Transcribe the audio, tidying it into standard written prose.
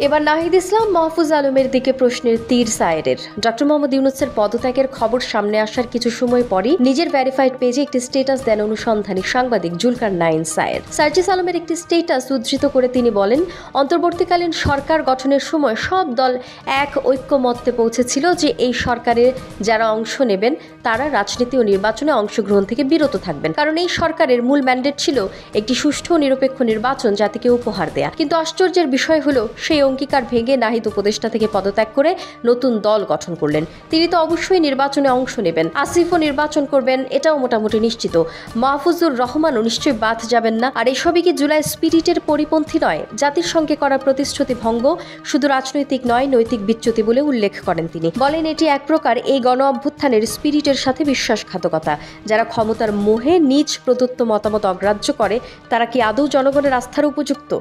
এবার নাহিদ ইসলাম মাহফুজ আলমের দিকে প্রশ্নের তীর সায়েরের। ডক্টর মোহাম্মদ ইউনূসের পদত্যাগের খবর সামনে আসার কিছু সময় পরই নিজের ভেরিফাইড পেজে একটি স্ট্যাটাস দেন অনুসন্ধানী সাংবাদিক জুলকার নাইন সায়ের। সার্জিস আলমের একটি স্ট্যাটাস উদ্ধৃত করে তিনি বলেন, অন্তর্বর্তীকালীন সরকার গঠনের সময় সব দল এক ঐক্যমত্যে পৌঁছেছিল যে এই সরকারের যারা অংশ নেবেন তারা রাজনীতি ও নির্বাচনে অংশগ্রহণ থেকে বিরত থাকবেন, কারণ এই সরকারের মূল ম্যান্ডেট ছিল একটি সুষ্ঠু ও নিরপেক্ষ নির্বাচন জাতিকে উপহার দেয়া। কিন্তু আশ্চর্যের বিষয় হলো সেই অঙ্গীকার ভেঙে নাহিদ উপদেষ্টা থেকে পদত্যাগ করে নতুন দল গঠন করলেন। তিনি তো অবশ্যই নির্বাচনে অংশ নেবেন, আসিফও নির্বাচন করবেন, এটাও মোটামুটি নিশ্চিত। মাহফুজুর রহমানও নিশ্চয়ই বাদ যাবেন না। আর এসবই কি জুলাই স্পিরিটের পরিপন্থী নয়? জাতির সঙ্গে করা প্রতিশ্রুতি ভঙ্গ শুধু রাজনৈতিক নয়, নৈতিক বিচ্যুতি বলে উল্লেখ করেন তিনি। বলেন, এটি এক প্রকার এই গণ অভ্যুত্থানের স্পিরিটের সাথে বিশ্বাসঘাতকতা। যারা ক্ষমতার মোহে নিজ প্রদত্ত মতামত অগ্রাহ্য করে তারা কি আদৌ জনগণের আস্থার উপযুক্ত?